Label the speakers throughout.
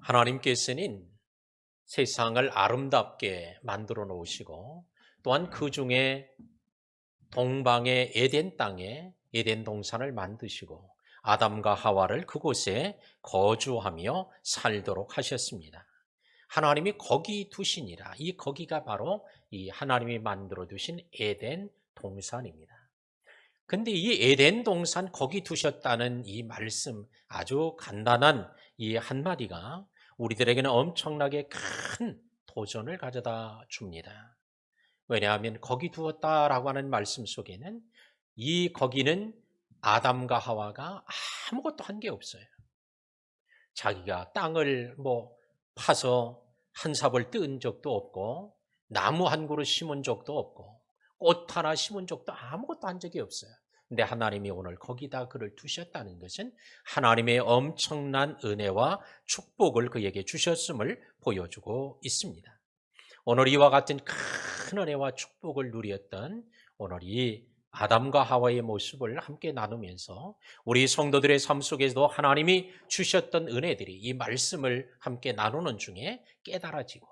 Speaker 1: 하나님께서는 세상을 아름답게 만들어 놓으시고 또한 그 중에 동방의 에덴 땅에 에덴 동산을 만드시고 아담과 하와를 그곳에 거주하며 살도록 하셨습니다. 하나님이 거기 두시니라. 이 거기가 바로 이 하나님이 만들어 두신 에덴 동산입니다. 근데 이 에덴 동산 거기 두셨다는 이 말씀, 아주 간단한 이 한마디가 우리들에게는 엄청나게 큰 도전을 가져다 줍니다. 왜냐하면 거기 두었다라고 하는 말씀 속에는 이 거기는 아담과 하와가 아무것도 한 게 없어요. 자기가 땅을 파서 한 삽을 뜯은 적도 없고 나무 한 그루 심은 적도 없고 꽃 하나 심은 적도 아무것도 한 적이 없어요. 근데 하나님이 오늘 거기다 그를 두셨다는 것은 하나님의 엄청난 은혜와 축복을 그에게 주셨음을 보여주고 있습니다. 오늘 이와 같은 큰 은혜와 축복을 누렸던 오늘 이 아담과 하와의 모습을 함께 나누면서 우리 성도들의 삶 속에서도 하나님이 주셨던 은혜들이 이 말씀을 함께 나누는 중에 깨달아지고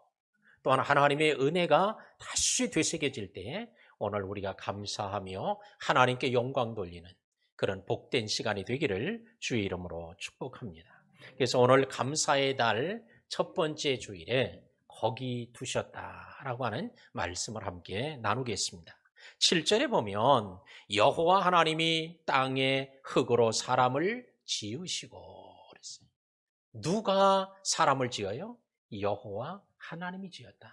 Speaker 1: 또한 하나님의 은혜가 다시 되새겨질 때 오늘 우리가 감사하며 하나님께 영광 돌리는 그런 복된 시간이 되기를 주의 이름으로 축복합니다. 그래서 오늘 감사의 달 첫 번째 주일에 거기 두셨다라고 하는 말씀을 함께 나누겠습니다. 7절에 보면 여호와 하나님이 땅에 흙으로 사람을 지으시고 그랬어요. 누가 사람을 지어요? 여호와 하나님이 지었다.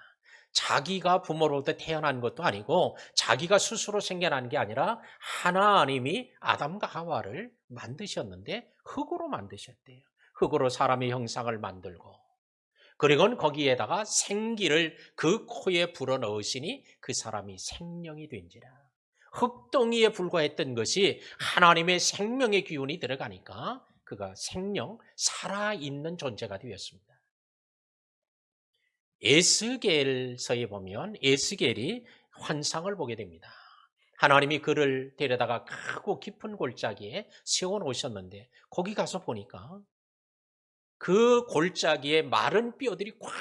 Speaker 1: 자기가 부모로부터 태어난 것도 아니고 자기가 스스로 생겨난 게 아니라 하나님이 아담과 하와를 만드셨는데 흙으로 만드셨대요. 흙으로 사람의 형상을 만들고 그리고는 거기에다가 생기를 그 코에 불어넣으시니 그 사람이 생명이 된지라. 흙덩이에 불과했던 것이 하나님의 생명의 기운이 들어가니까 그가 생명, 살아있는 존재가 되었습니다. 에스겔서에 보면 에스겔이 환상을 보게 됩니다. 하나님이 그를 데려다가 크고 깊은 골짜기에 세워놓으셨는데 거기 가서 보니까 그 골짜기에 마른 뼈들이 꽉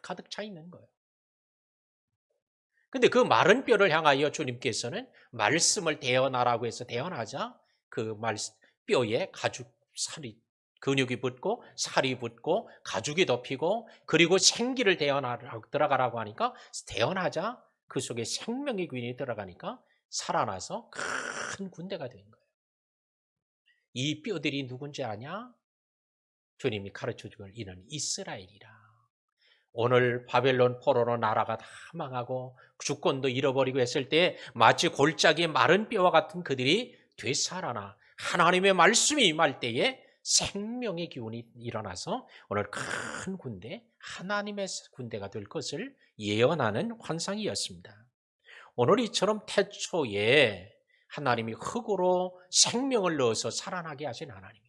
Speaker 1: 가득 차 있는 거예요. 근데 그 마른 뼈를 향하여 주님께서는 말씀을 대언하라고 해서 대언하자 그 뼈에 살이 근육이 붙고 살이 붙고 가죽이 덮이고 그리고 생기를 대언하라고 들어가라고 하니까 대언하자 그 속에 생명의 균이 들어가니까 살아나서 큰 군대가 된 거예요. 이 뼈들이 누군지 아냐? 주님이 가르쳐 줄 이는 이스라엘이라. 오늘 바벨론 포로로 나라가 다 망하고 주권도 잃어버리고 했을 때 마치 골짜기 마른 뼈와 같은 그들이 되살아나 하나님의 말씀이 임할 때에 생명의 기운이 일어나서 오늘 큰 군대, 하나님의 군대가 될 것을 예언하는 환상이었습니다. 오늘 이처럼 태초에 하나님이 흙으로 생명을 넣어서 살아나게 하신 하나님,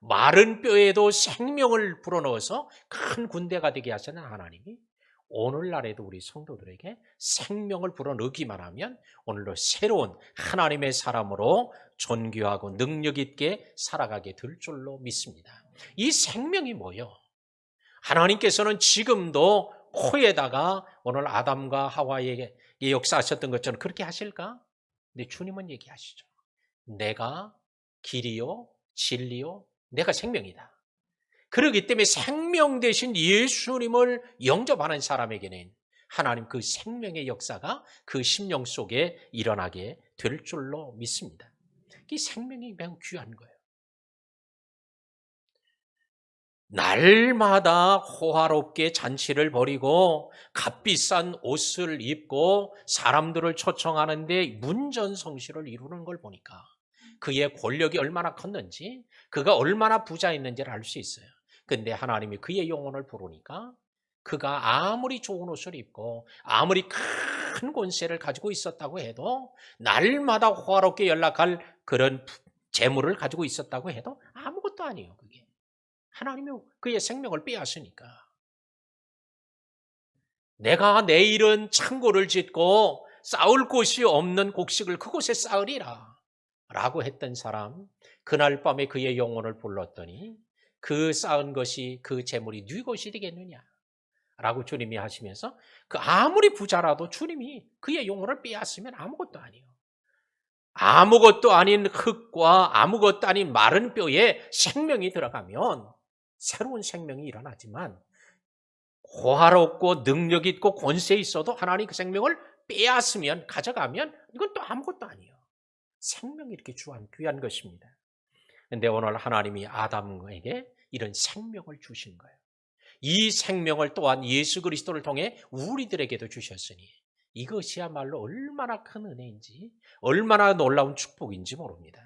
Speaker 1: 마른 뼈에도 생명을 불어넣어서 큰 군대가 되게 하시는 하나님이 오늘날에도 우리 성도들에게 생명을 불어넣기만 하면 오늘도 새로운 하나님의 사람으로 존귀하고 능력 있게 살아가게 될 줄로 믿습니다. 이 생명이 뭐요? 하나님께서는 지금도 코에다가 오늘 아담과 하와에게 역사하셨던 것처럼 그렇게 하실까? 근데 주님은 얘기하시죠. 내가 길이요 진리요 내가 생명이다. 그렇기 때문에 생명 되신 예수님을 영접하는 사람에게는 하나님 그 생명의 역사가 그 심령 속에 일어나게 될 줄로 믿습니다. 이 생명이 매우 귀한 거예요. 날마다 호화롭게 잔치를 벌이고 값비싼 옷을 입고 사람들을 초청하는데 문전성시를 이루는 걸 보니까 그의 권력이 얼마나 컸는지 그가 얼마나 부자였는지를 알 수 있어요. 근데 하나님이 그의 영혼을 부르니까 그가 아무리 좋은 옷을 입고 아무리 큰 권세를 가지고 있었다고 해도 날마다 호화롭게 연락할 그런 재물을 가지고 있었다고 해도 아무것도 아니에요. 그게 하나님이 그의 생명을 빼앗으니까. 내가 내일은 창고를 짓고 쌓을 곳이 없는 곡식을 그곳에 쌓으리라 라고 했던 사람, 그날 밤에 그의 영혼을 불렀더니 그 쌓은 것이 그 재물이 네 것이 되겠느냐? 라고 주님이 하시면서 그 아무리 부자라도 주님이 그의 영혼을 빼앗으면 아무것도 아니에요. 아무것도 아닌 흙과 아무것도 아닌 마른 뼈에 생명이 들어가면 새로운 생명이 일어나지만 호화롭고 능력 있고 권세 있어도 하나님 그 생명을 빼앗으면 가져가면 이건 또 아무것도 아니에요. 생명이 이렇게 귀한 것입니다. 그런데 오늘 하나님이 아담에게 이런 생명을 주신 거예요. 이 생명을 또한 예수 그리스도를 통해 우리들에게도 주셨으니 이것이야말로 얼마나 큰 은혜인지 얼마나 놀라운 축복인지 모릅니다.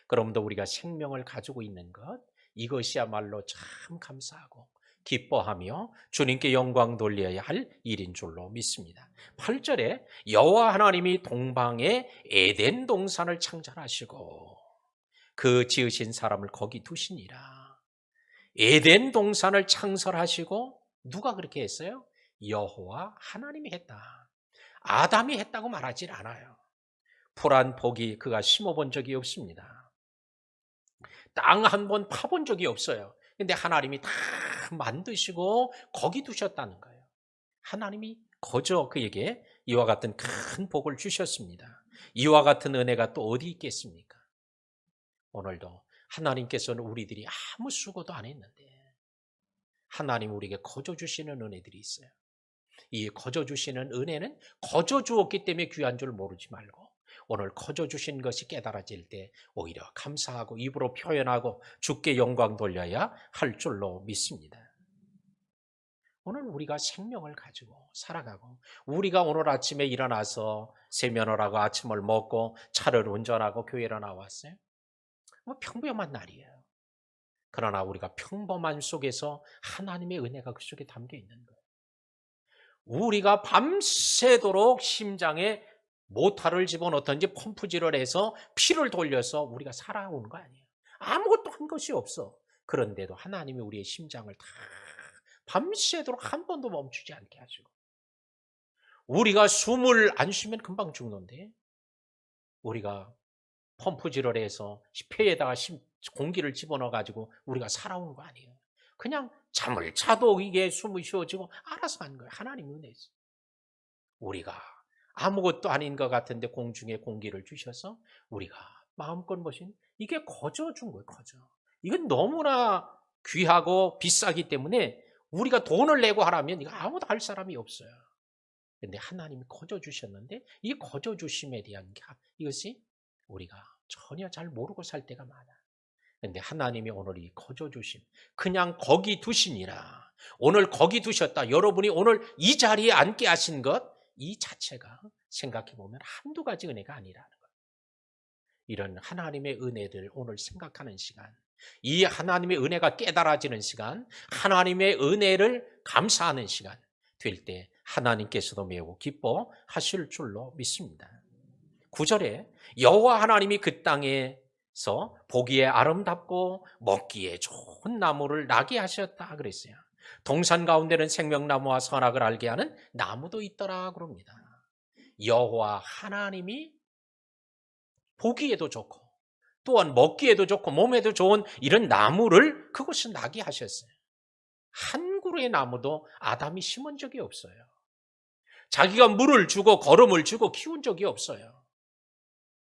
Speaker 1: 그러므로 우리가 생명을 가지고 있는 것 이것이야말로 참 감사하고 기뻐하며 주님께 영광 돌려야 할 일인 줄로 믿습니다. 8절에 여호와 하나님이 동방에 에덴 동산을 창설하시고 그 지으신 사람을 거기 두시니라. 에덴 동산을 창설하시고 누가 그렇게 했어요? 여호와 하나님이 했다. 아담이 했다고 말하지 않아요. 풀 한 포기 그가 심어본 적이 없습니다. 땅 한 번 파본 적이 없어요. 근데 하나님이 다 만드시고 거기 두셨다는 거예요. 하나님이 거저 그에게 이와 같은 큰 복을 주셨습니다. 이와 같은 은혜가 또 어디 있겠습니까? 오늘도 하나님께서는 우리들이 아무 수고도 안 했는데 하나님 우리에게 거저 주시는 은혜들이 있어요. 이 거저 주시는 은혜는 거저 주었기 때문에 귀한 줄 모르지 말고 오늘 거저 주신 것이 깨달아질 때 오히려 감사하고 입으로 표현하고 주께 영광 돌려야 할 줄로 믿습니다. 오늘 우리가 생명을 가지고 살아가고 우리가 오늘 아침에 일어나서 세면을 하고 아침을 먹고 차를 운전하고 교회로 나왔어요. 뭐 평범한 날이에요. 그러나 우리가 평범한 속에서 하나님의 은혜가 그 속에 담겨 있는 거예요. 우리가 밤새도록 심장에 모타를 집어넣든지 펌프질을 해서 피를 돌려서 우리가 살아오는 거 아니에요. 아무것도 한 것이 없어. 그런데도 하나님이 우리의 심장을 다 밤새도록 한 번도 멈추지 않게 하시고 우리가 숨을 안 쉬면 금방 죽는데 우리가 펌프질을 해서 폐에다가 공기를 집어넣어 가지고 우리가 살아오는 거 아니에요. 그냥 잠을 자도 이게 숨이 쉬어지고 알아서 하는 거예요. 하나님 은혜죠. 우리가 아무것도 아닌 것 같은데 공중에 공기를 주셔서 우리가 마음껏 모신 이게 거저 준 거예요. 거저. 이건 너무나 귀하고 비싸기 때문에 우리가 돈을 내고 하라면 이거 아무도 할 사람이 없어요. 그런데 하나님이 거저 주셨는데 이 거저 주심에 대한 이것이 우리가 전혀 잘 모르고 살 때가 많아. 그런데 하나님이 오늘 이 거저 주심, 그냥 거기 두시니라. 오늘 거기 두셨다. 여러분이 오늘 이 자리에 앉게 하신 것, 이 자체가 생각해 보면 한두 가지 은혜가 아니라는 것. 이런 하나님의 은혜들 오늘 생각하는 시간, 이 하나님의 은혜가 깨달아지는 시간, 하나님의 은혜를 감사하는 시간 될 때 하나님께서도 매우 기뻐하실 줄로 믿습니다. 9절에 여호와 하나님이 그 땅에서 보기에 아름답고 먹기에 좋은 나무를 나게 하셨다 그랬어요. 동산 가운데는 생명나무와 선악을 알게 하는 나무도 있더라 그럽니다. 여호와 하나님이 보기에도 좋고 또한 먹기에도 좋고 몸에도 좋은 이런 나무를 그것을 나게 하셨어요. 한 그루의 나무도 아담이 심은 적이 없어요. 자기가 물을 주고 거름을 주고 키운 적이 없어요.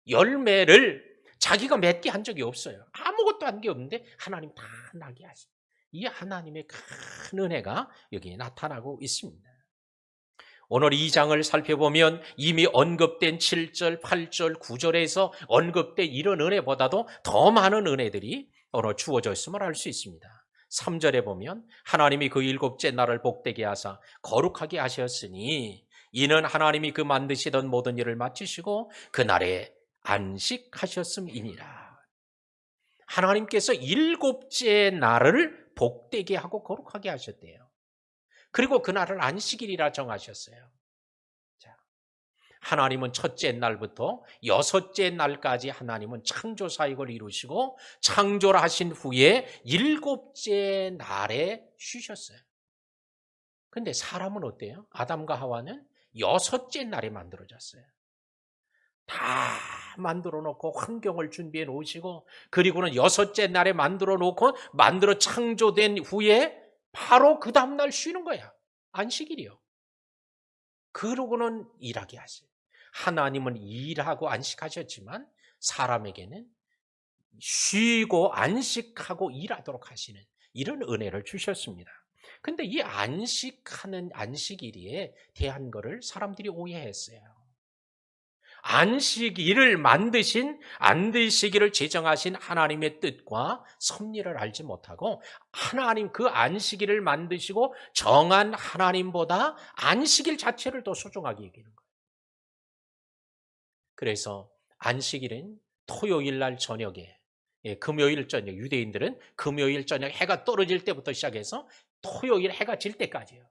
Speaker 1: 열매를 자기가 맺게 한 적이 없어요. 아무것도 한 게 없는데 하나님 다 나게 하십니다. 이 하나님의 큰 은혜가 여기 나타나고 있습니다. 오늘 이 장을 살펴보면 이미 언급된 7절, 8절, 9절에서 언급된 이런 은혜보다도 더 많은 은혜들이 오늘 주어져 있음을 알 수 있습니다. 3절에 보면 하나님이 그 일곱째 날을 복되게 하사 거룩하게 하셨으니 이는 하나님이 그 만드시던 모든 일을 마치시고 그날에 안식하셨음이니라. 하나님께서 일곱째 날을 복되게 하고 거룩하게 하셨대요. 그리고 그날을 안식일이라 정하셨어요. 자, 하나님은 첫째 날부터 여섯째 날까지 하나님은 창조 사역을 이루시고 창조를 하신 후에 일곱째 날에 쉬셨어요. 그런데 사람은 어때요? 아담과 하와는 여섯째 날에 만들어졌어요. 다 만들어 놓고 환경을 준비해 놓으시고, 그리고는 여섯째 날에 만들어 놓고 만들어 창조된 후에 바로 그 다음날 쉬는 거야. 안식일이요. 그러고는 일하게 하세요. 하나님은 일하고 안식하셨지만 사람에게는 쉬고 안식하고 일하도록 하시는 이런 은혜를 주셨습니다. 근데 이 안식하는 안식일에 대한 거를 사람들이 오해했어요. 안식일을 만드신, 안식일을 제정하신 하나님의 뜻과 섭리를 알지 못하고 하나님, 그 안식일을 만드시고 정한 하나님보다 안식일 자체를 더 소중하게 여기는 거예요. 그래서 안식일은 토요일 날 저녁에, 금요일 저녁, 유대인들은 금요일 저녁 해가 떨어질 때부터 시작해서 토요일 해가 질 때까지요.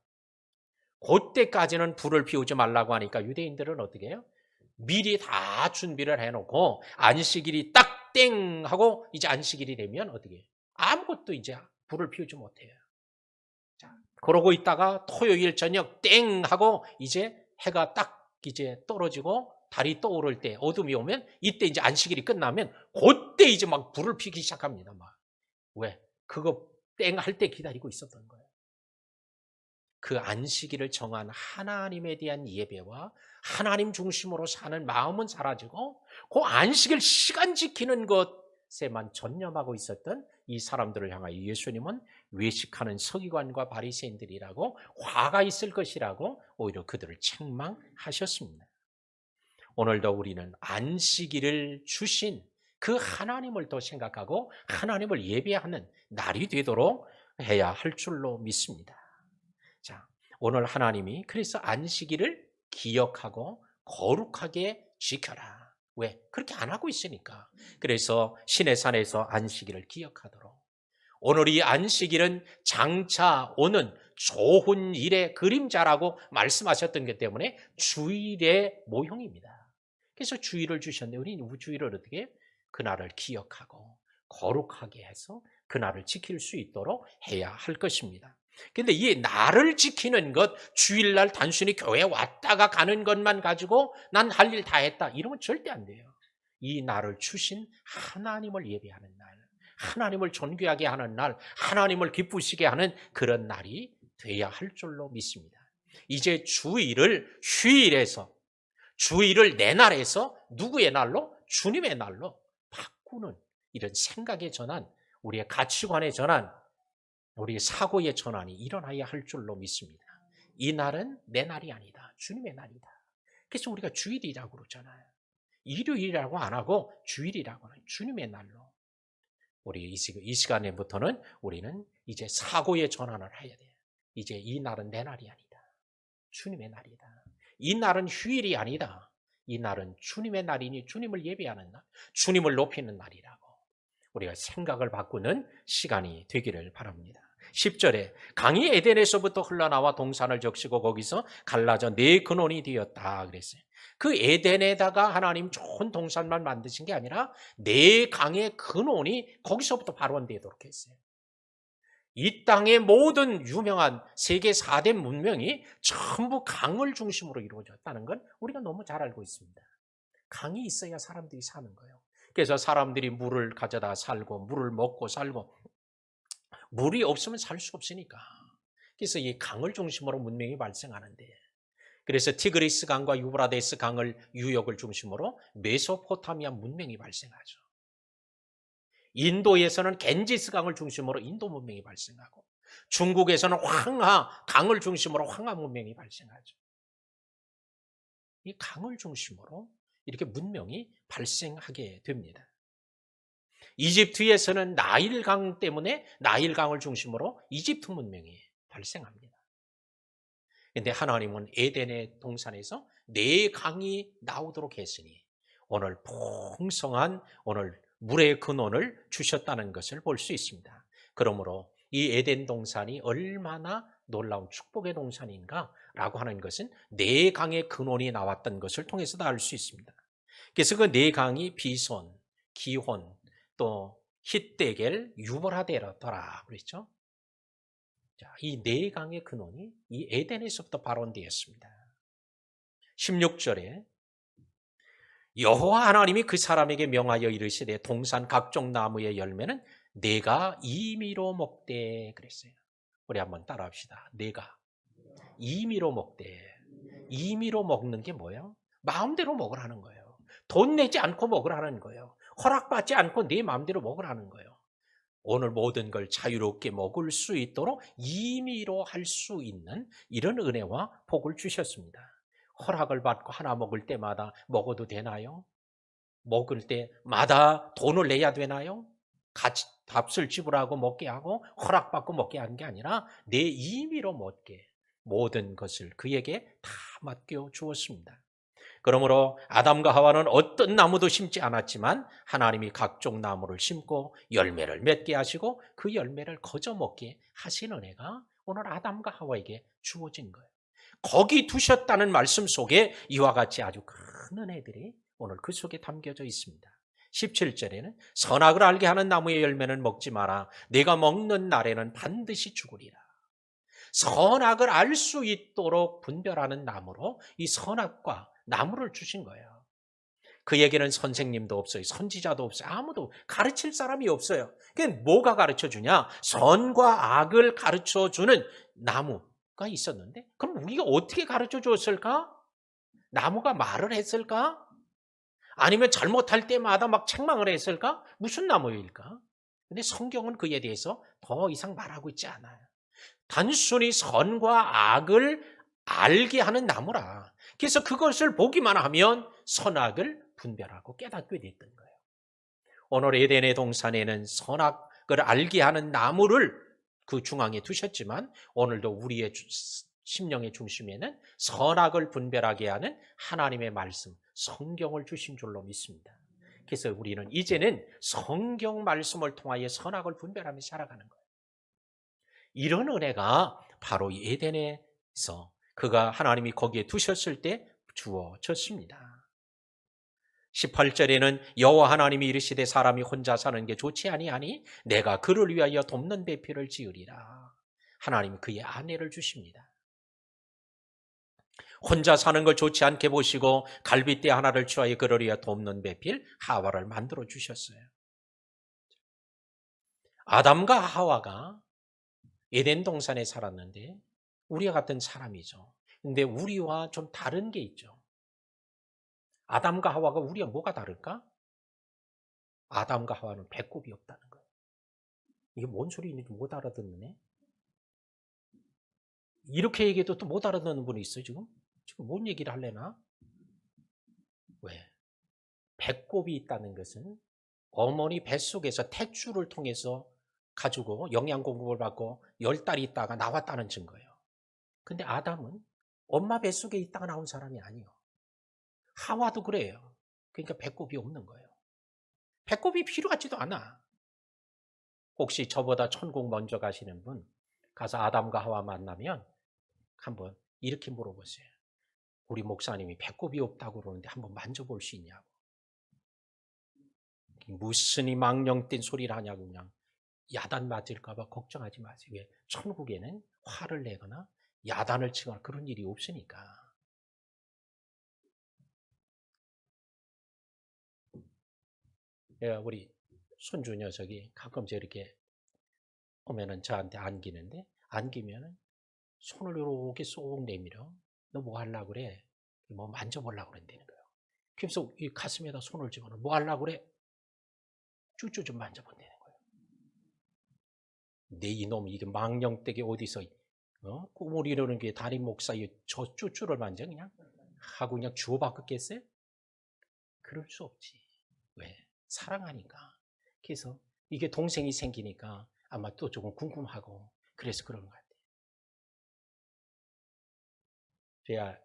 Speaker 1: 그때까지는 불을 피우지 말라고 하니까 유대인들은 어떻게 해요? 미리 다 준비를 해놓고 안식일이 딱 땡 하고 이제 안식일이 되면 어떻게 해요? 아무것도 이제 불을 피우지 못해요. 자, 그러고 있다가 토요일 저녁 땡 하고 이제 해가 딱 이제 떨어지고 달이 떠오를 때, 어둠이 오면 이때 이제 안식일이 끝나면 그때 이제 막 불을 피기 시작합니다. 막. 왜? 그거 땡 할 때 기다리고 있었던 거예요. 그 안식일을 정한 하나님에 대한 예배와 하나님 중심으로 사는 마음은 사라지고 그 안식일 시간 지키는 것에만 전념하고 있었던 이 사람들을 향하여 예수님은 외식하는 서기관과 바리새인들이라고, 화가 있을 것이라고 오히려 그들을 책망하셨습니다. 오늘도 우리는 안식일을 주신 그 하나님을 더 생각하고 하나님을 예배하는 날이 되도록 해야 할 줄로 믿습니다. 자, 오늘 하나님이 그래서 안식일을 기억하고 거룩하게 지켜라. 왜? 그렇게 안 하고 있으니까. 그래서 시내산에서 안식일을 기억하도록. 오늘 이 안식일은 장차 오는 좋은 일의 그림자라고 말씀하셨던 것 때문에 주일의 모형입니다. 그래서 주일을 주셨는데 우리는 주일을 어떻게 해요? 그날을 기억하고 거룩하게 해서 그날을 지킬 수 있도록 해야 할 것입니다. 근데 이 날을 지키는 것, 주일날 단순히 교회 왔다가 가는 것만 가지고 난 할 일 다 했다, 이러면 절대 안 돼요. 이 날을 주신 하나님을 예배하는 날, 하나님을 존귀하게 하는 날, 하나님을 기쁘시게 하는 그런 날이 돼야 할 줄로 믿습니다. 이제 주일을 휴일에서, 주일을 내 날에서 누구의 날로? 주님의 날로 바꾸는 이런 생각의 전환, 우리의 가치관의 전환, 우리의 사고의 전환이 일어나야 할 줄로 믿습니다. 이 날은 내 날이 아니다, 주님의 날이다. 그래서 우리가 주일이라고 그러잖아요. 일요일이라고 안 하고 주일이라고 하는 주님의 날로. 우리 이 시간에부터는 우리는 이제 사고의 전환을 해야 돼요. 이제 이 날은 내 날이 아니다, 주님의 날이다. 이 날은 휴일이 아니다. 이 날은 주님의 날이니 주님을 예배하는 날, 주님을 높이는 날이라고 우리가 생각을 바꾸는 시간이 되기를 바랍니다. 10절에 강이 에덴에서부터 흘러나와 동산을 적시고 거기서 갈라져 네 근원이 되었다 그랬어요. 그 에덴에다가 하나님 좋은 동산만 만드신 게 아니라 네 강의 근원이 거기서부터 발원되도록 했어요. 이 땅의 모든 유명한 세계 4대 문명이 전부 강을 중심으로 이루어졌다는 건 우리가 너무 잘 알고 있습니다. 강이 있어야 사람들이 사는 거예요. 그래서 사람들이 물을 가져다 살고 물을 먹고 살고, 물이 없으면 살 수 없으니까. 그래서 이 강을 중심으로 문명이 발생하는데, 그래서 티그리스 강과 유브라데스 강을 유역을 중심으로 메소포타미아 문명이 발생하죠. 인도에서는 겐지스 강을 중심으로 인도 문명이 발생하고, 중국에서는 황하 강을 중심으로 황하 문명이 발생하죠. 이 강을 중심으로 이렇게 문명이 발생하게 됩니다. 이집트에서는 나일강 때문에 나일강을 중심으로 이집트 문명이 발생합니다. 그런데 하나님은 에덴의 동산에서 네 강이 나오도록 했으니 오늘 풍성한 오늘 물의 근원을 주셨다는 것을 볼 수 있습니다. 그러므로 이 에덴 동산이 얼마나 놀라운 축복의 동산인가라고 하는 것은 네 강의 근원이 나왔던 것을 통해서도 알 수 있습니다. 그래서 그 네 강이 비손, 기혼, 또 히데겔, 유브라데더라 그랬죠. 자, 이 네 강의 근원이 이 에덴에서부터 발원되었습니다. 16절에 여호와 하나님이 그 사람에게 명하여 이르시되 동산 각종 나무의 열매는 내가 임의로 먹되 그랬어요. 우리 한번 따라합시다. 내가 임의로 먹되. 임의로 먹는 게 뭐예요? 마음대로 먹으라는 거예요. 돈 내지 않고 먹으라는 거예요. 허락받지 않고 네 마음대로 먹으라는 거예요. 오늘 모든 걸 자유롭게 먹을 수 있도록 임의로 할 수 있는 이런 은혜와 복을 주셨습니다. 허락을 받고 하나 먹을 때마다 먹어도 되나요? 먹을 때마다 돈을 내야 되나요? 같이 값을 지불하고 먹게 하고 허락받고 먹게 하는 게 아니라 내 임의로 먹게 모든 것을 그에게 다 맡겨 주었습니다. 그러므로 아담과 하와는 어떤 나무도 심지 않았지만 하나님이 각종 나무를 심고 열매를 맺게 하시고 그 열매를 거저 먹게 하신 은혜가 오늘 아담과 하와에게 주어진 거예요. 거기 두셨다는 말씀 속에 이와 같이 아주 큰 은혜들이 오늘 그 속에 담겨져 있습니다. 17절에는 선악을 알게 하는 나무의 열매는 먹지 마라. 내가 먹는 날에는 반드시 죽으리라. 선악을 알 수 있도록 분별하는 나무로 이 선악과 나무를 주신 거예요. 그에게는 선생님도 없어요. 선지자도 없어요. 아무도 가르칠 사람이 없어요. 그게 뭐가 가르쳐 주냐? 선과 악을 가르쳐 주는 나무가 있었는데 그럼 우리가 어떻게 가르쳐 줬을까? 나무가 말을 했을까? 아니면 잘못할 때마다 막 책망을 했을까? 무슨 나무일까? 근데 성경은 그에 대해서 더 이상 말하고 있지 않아요. 단순히 선과 악을 알게 하는 나무라. 그래서 그것을 보기만 하면 선악을 분별하고 깨닫게 됐던 거예요. 오늘 에덴의 동산에는 선악을 알게 하는 나무를 그 중앙에 두셨지만 오늘도 우리의 심령의 중심에는 선악을 분별하게 하는 하나님의 말씀, 성경을 주신 줄로 믿습니다. 그래서 우리는 이제는 성경 말씀을 통하여 선악을 분별하며 살아가는 거예요. 이런 은혜가 바로 에덴에서 그가 하나님이 거기에 두셨을 때 주어졌습니다. 18절에는 여호와 하나님이 이르시되 사람이 혼자 사는 게 좋지 아니하니 내가 그를 위하여 돕는 배필을 지으리라. 하나님이 그의 아내를 주십니다. 혼자 사는 걸 좋지 않게 보시고 갈빗대 하나를 취하여 그를 위하여 돕는 배필 하와를 만들어 주셨어요. 아담과 하와가 에덴 동산에 살았는데 우리와 같은 사람이죠. 근데 우리와 좀 다른 게 있죠. 아담과 하와가 우리와 뭐가 다를까? 아담과 하와는 배꼽이 없다는 거예요. 이게 뭔 소리인지 못 알아듣네. 이렇게 얘기해도 또 못 알아듣는 분이 있어요, 지금? 지금 뭔 얘기를 하려나? 왜? 배꼽이 있다는 것은 어머니 뱃속에서 탯줄을 통해서 가지고 영양 공급을 받고 10달이 있다가 나왔다는 증거예요. 근데 아담은 엄마 뱃속에 있다가 나온 사람이 아니에요. 하와도 그래요. 그러니까 배꼽이 없는 거예요. 배꼽이 필요하지도 않아. 혹시 저보다 천국 먼저 가시는 분 가서 아담과 하와 만나면 한번 이렇게 물어보세요. 우리 목사님이 배꼽이 없다고 그러는데 한번 만져볼 수 있냐고. 무슨 이 망령된 소리를 하냐고 그냥 야단 맞을까 봐 걱정하지 마세요. 왜? 천국에는 화를 내거나 야단을 치거나 그런 일이 없으니까. 우리 손주 녀석이 가끔 이렇게 오면은 저한테 안기는데 안기면은 손을 이렇게 쏙 내밀어. 너 뭐 하려고 그래? 뭐 만져보려고 그런다는 거예요. 그래서 이 가슴에다 손을 집어넣어. 뭐 하려고 그래? 쭈쭈 좀 만져본다는 거예요. 내 이놈 이게 망령되게 어디서 꿈을 이루는 게 다리 목 사이에 저 쭈쭈를 만져 그냥 하고 그냥 주워받겠어요? 그럴 수 없지. 왜? 사랑하니까. 그래서 이게 동생이 생기니까 아마 또 조금 궁금하고 그래서 그런 것 같아요. 제가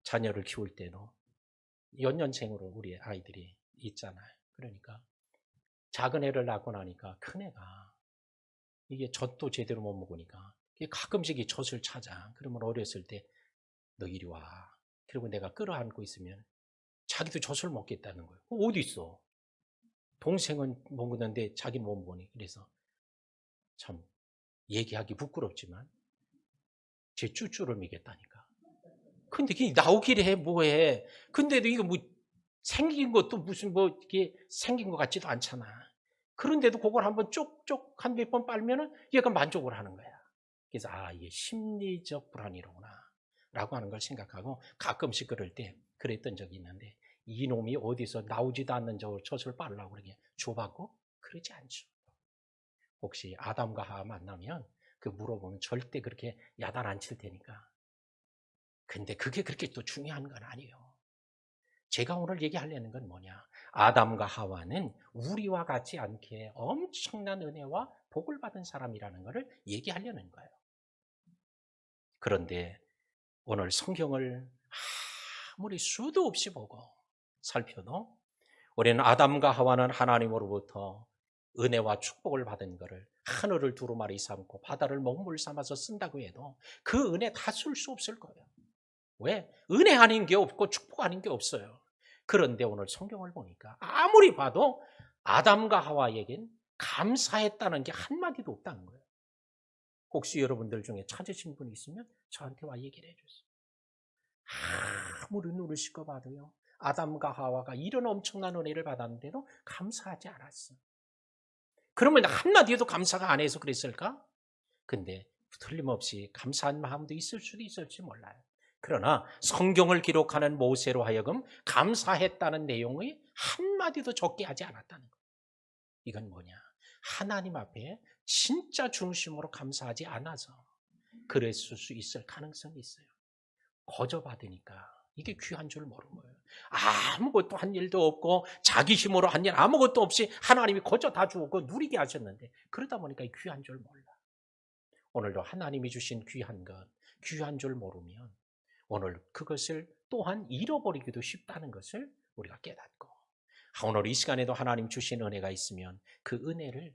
Speaker 1: 자녀를 키울 때도 연년생으로 우리 아이들이 있잖아요. 그러니까 작은 애를 낳고 나니까 큰 애가 이게 젖도 제대로 못 먹으니까 가끔씩 이 젖을 찾아. 그러면 어렸을 때 너 이리 와. 그리고 내가 끌어안고 있으면 자기도 젖을 먹겠다는 거예요. 어디 있어? 동생은 먹는데 자기는 못 먹으니. 그래서 참 얘기하기 부끄럽지만 제 쭈쭈를 먹겠다니까. 근데 그게 나오기를 해 뭐해. 근데도 이거 뭐 생긴 것도 무슨 뭐 이게 생긴 것 같지도 않잖아. 그런데도 그걸 한번 쪽쪽 한 몇 번 빨면은 얘가 만족을 하는 거야. 그래서 이게 심리적 불안이로구나 라고 하는 걸 생각하고 가끔씩 그럴 때 그랬던 적이 있는데, 이놈이 어디서 나오지도 않는 젖을 빨라고 그러게 줘봤고 그러지 않죠. 혹시 아담과 하와 만나면 그 물어보면 절대 그렇게 야단 안 칠 테니까. 근데 그게 그렇게 또 중요한 건 아니에요. 제가 오늘 얘기하려는 건 뭐냐, 아담과 하와는 우리와 같지 않게 엄청난 은혜와 복을 받은 사람이라는 것을 얘기하려는 거예요. 그런데 오늘 성경을 아무리 수도 없이 보고 살펴도 우리는 아담과 하와는 하나님으로부터 은혜와 축복을 받은 것을 하늘을 두루마리 삼고 바다를 먹물 삼아서 쓴다고 해도 그 은혜 다 쓸 수 없을 거예요. 왜? 은혜 아닌 게 없고 축복 아닌 게 없어요. 그런데 오늘 성경을 보니까 아무리 봐도 아담과 하와에겐 감사했다는 게 한마디도 없다는 거예요. 혹시 여러분들 중에 찾으신 분이 있으면 저한테 와 얘기를 해주세요. 아무리 눈을 씻어봐도요, 아담과 하와가 이런 엄청난 은혜를 받았는데도 감사하지 않았어. 그러면 한마디도 감사가 안 해서 그랬을까? 근데 틀림없이 감사한 마음도 있을 수도 있을지 몰라요. 그러나 성경을 기록하는 모세로 하여금 감사했다는 내용이 한마디도 적게 하지 않았다는 거예요. 이건 뭐냐? 하나님 앞에 진짜 중심으로 감사하지 않아서 그랬을 수 있을 가능성이 있어요. 거저 받으니까 이게 귀한 줄 모르는 거예요. 아무것도 한 일도 없고 자기 힘으로 한 일 아무것도 없이 하나님이 거저 다 주고 누리게 하셨는데, 그러다 보니까 귀한 줄 몰라. 오늘도 하나님이 주신 귀한 것, 귀한 줄 모르면 오늘 그것을 또한 잃어버리기도 쉽다는 것을 우리가 깨닫고, 오늘 이 시간에도 하나님 주신 은혜가 있으면 그 은혜를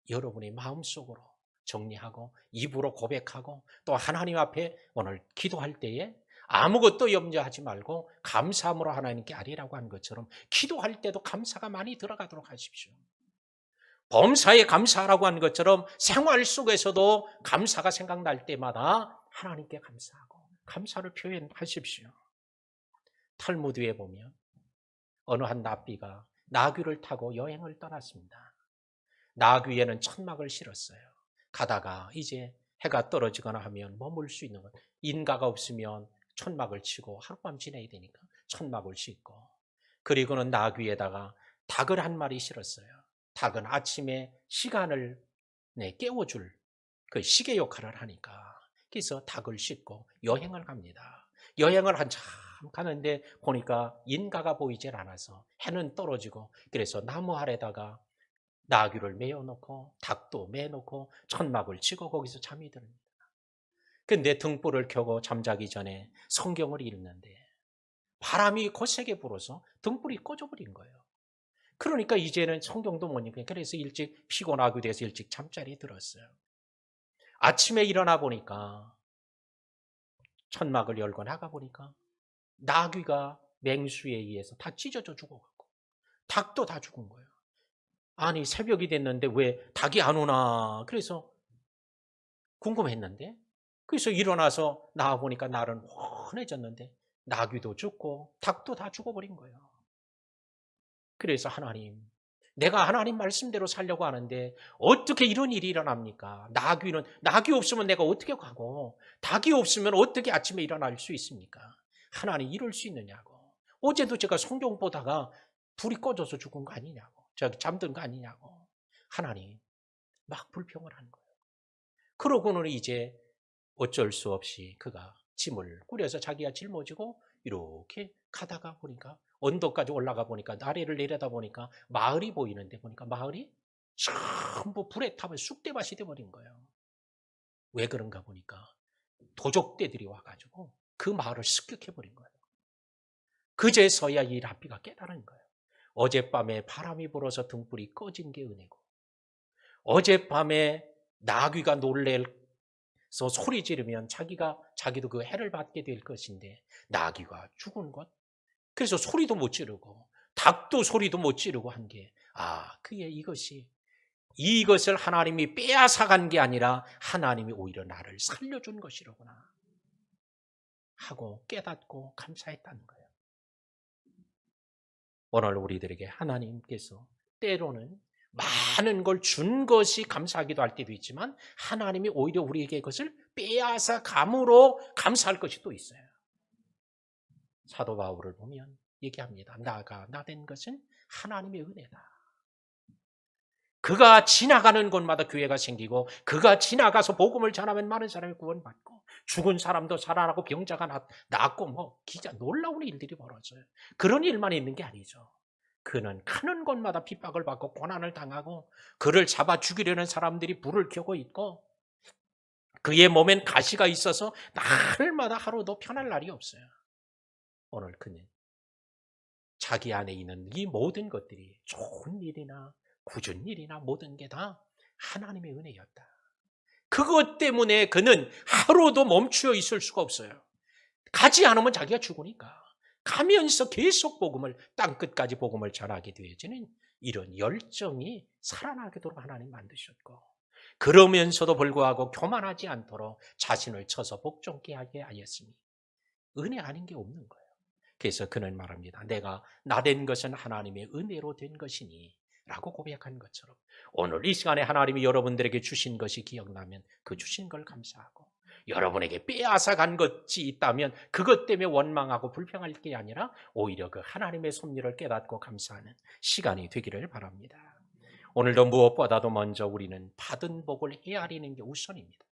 Speaker 1: 여러분의 마음속으로 정리하고 입으로 고백하고 또 하나님 앞에 오늘 기도할 때에 아무것도 염려하지 말고 감사함으로 하나님께 아뢰라고 한 것처럼 기도할 때도 감사가 많이 들어가도록 하십시오. 범사에 감사하라고 한 것처럼 생활 속에서도 감사가 생각날 때마다 하나님께 감사하고 감사를 표현하십시오. 탈무드에 보면 어느 한 납비가 나귀를 타고 여행을 떠났습니다. 나귀에는 천막을 실었어요. 가다가 이제 해가 떨어지거나 하면 머물 수 있는 것, 인가가 없으면 천막을 치고 하룻밤 지내야 되니까 천막을 싣고, 그리고는 나귀에다가 닭을 한 마리 실었어요. 닭은 아침에 시간을 깨워줄 그 시계 역할을 하니까, 그래서 닭을 싣고 여행을 갑니다. 여행을 한참 가는데 보니까 인가가 보이질 않아서 해는 떨어지고, 그래서 나무 아래다가 나귀를 메어놓고 닭도 메어놓고 천막을 치고 거기서 잠이 듭니다. 근데 등불을 켜고 잠자기 전에 성경을 읽는데 바람이 거세게 불어서 등불이 꺼져버린 거예요. 그러니까 이제는 성경도 못 읽으니까 그래서 일찍 피곤하게 돼서 일찍 잠자리에 들었어요. 아침에 일어나 보니까 천막을 열고 나가 보니까 나귀가 맹수에 의해서 다 찢어져 죽어가고 닭도 다 죽은 거예요. 아니 새벽이 됐는데 왜 닭이 안 오나 그래서 궁금했는데, 그래서 일어나서 나와보니까 날은 환해졌는데 나귀도 죽고 닭도 다 죽어버린 거예요. 그래서 하나님, 내가 하나님 말씀대로 살려고 하는데 어떻게 이런 일이 일어납니까? 나귀 없으면 내가 어떻게 가고 닭이 없으면 어떻게 아침에 일어날 수 있습니까? 하나님 이럴 수 있느냐고. 어제도 제가 성경 보다가 불이 꺼져서 죽은 거 아니냐고, 잠든 거 아니냐고. 하나님 막 불평을 하는 거예요. 그러고는 이제 어쩔 수 없이 그가 짐을 꾸려서 자기가 짊어지고 이렇게 가다가 보니까 언덕까지 올라가 보니까 아래를 내려다 보니까 마을이 보이는데 보니까 마을이 전부 불에 타면 쑥대밭이 돼버린 거예요. 왜 그런가 보니까 도적대들이 와가지고 그 마을을 습격해버린 거예요. 그제서야 이 랍비가 깨달은 거예요. 어젯밤에 바람이 불어서 등불이 꺼진 게 은혜고, 어젯밤에 나귀가 놀래서 소리 지르면 자기도 그 해를 받게 될 것인데 나귀가 죽은 것, 그래서 소리도 못 지르고 닭도 소리도 못 지르고 한 게, 그의 이것을 하나님이 빼앗아간 게 아니라 하나님이 오히려 나를 살려준 것이로구나 하고 깨닫고 감사했다는 거예요. 오늘 우리들에게 하나님께서 때로는 많은 걸 준 것이 감사하기도 할 때도 있지만 하나님이 오히려 우리에게 그것을 빼앗아 감으로 감사할 것이 또 있어요. 사도 바울을 보면 얘기합니다. 나가 나된 것은 하나님의 은혜다. 그가 지나가는 곳마다 교회가 생기고 그가 지나가서 복음을 전하면 많은 사람이 구원받고 죽은 사람도 살아나고 병자가 낫고 기자 놀라운 일들이 벌어져요. 그런 일만 있는 게 아니죠. 그는 가는 곳마다 핍박을 받고 고난을 당하고 그를 잡아 죽이려는 사람들이 불을 켜고 있고 그의 몸엔 가시가 있어서 날마다 하루도 편할 날이 없어요. 오늘 그는 자기 안에 있는 이 모든 것들이 좋은 일이나 굳은 일이나 모든 게 다 하나님의 은혜였다. 그것 때문에 그는 하루도 멈추어 있을 수가 없어요. 가지 않으면 자기가 죽으니까. 가면서 계속 복음을 땅끝까지 복음을 전하게 되어지는 이런 열정이 살아나도록 하나님 만드셨고 그러면서도 불구하고 교만하지 않도록 자신을 쳐서 복종케 하게 하였으니 은혜 아닌 게 없는 거예요. 그래서 그는 말합니다. 내가 나된 것은 하나님의 은혜로 된 것이니 라고 고백한 것처럼 오늘 이 시간에 하나님이 여러분들에게 주신 것이 기억나면 그 주신 걸 감사하고 여러분에게 빼앗아 간 것이 있다면 그것 때문에 원망하고 불평할 게 아니라 오히려 그 하나님의 섭리를 깨닫고 감사하는 시간이 되기를 바랍니다. 오늘도 무엇보다도 먼저 우리는 받은 복을 헤아리는 게 우선입니다.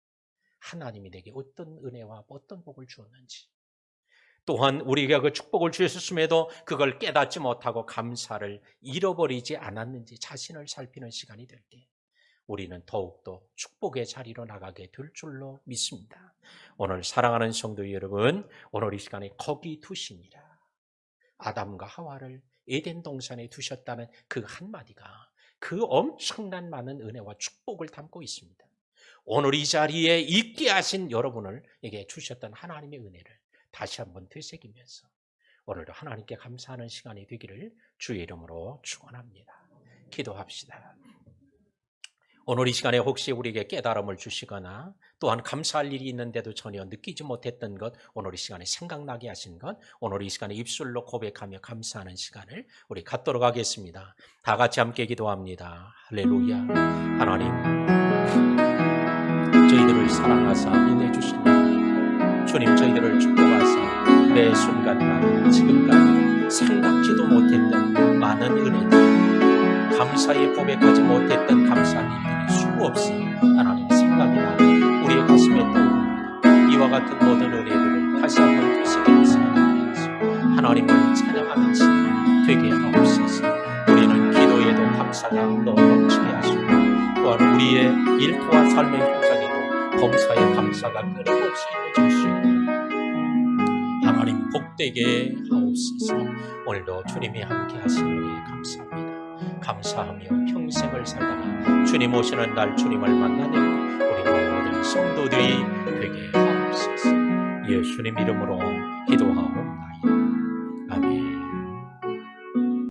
Speaker 1: 하나님이 내게 어떤 은혜와 어떤 복을 주었는지 또한 우리가 그 축복을 주셨음에도 그걸 깨닫지 못하고 감사를 잃어버리지 않았는지 자신을 살피는 시간이 될 때 우리는 더욱더 축복의 자리로 나가게 될 줄로 믿습니다. 오늘 사랑하는 성도 여러분, 오늘 이 시간에 거기 두시니라. 아담과 하와를 에덴 동산에 두셨다는 그 한마디가 그 엄청난 많은 은혜와 축복을 담고 있습니다. 오늘 이 자리에 있게 하신 여러분에게 주셨던 하나님의 은혜를 다시 한번 되새기면서 오늘도 하나님께 감사하는 시간이 되기를 주의 이름으로 축원합니다. 기도합시다. 오늘 이 시간에 혹시 우리에게 깨달음을 주시거나 또한 감사할 일이 있는데도 전혀 느끼지 못했던 것, 오늘 이 시간에 생각나게 하신 것, 오늘 이 시간에 입술로 고백하며 감사하는 시간을 우리 갖도록 하겠습니다. 다 같이 함께 기도합니다. 할렐루야. 하나님, 저희들을 사랑하사 은혜 주시니 주님 저희들을 축복하사 매 순간마다 지금까지 생각지도 못했던 많은 은혜들, 감사에 고백하지 못했던 감사한 일들이 수없이 하나님 생각이 나고 우리의 가슴에 떠오릅니다. 이와 같은 모든 은혜들을 다시 한번 되새기면서 하나님을 찬양하는 시간 되게 하옵소서. 우리는 기도에도 감사가 넘치게 하시고 또한 우리의 일터와 삶의 현장에도 범사의 감사가 끊임없이 이루어질 수 있고 하나님 복되게 하옵소서. 오늘도 주님이 함께 하시는 은혜에 감사합니다. 감사하며 평생을 살다가 주님 오시는 날 주님을 만나는 우리 모든 성도들이 되게 하옵소서. 예수님 이름으로 기도하옵소서.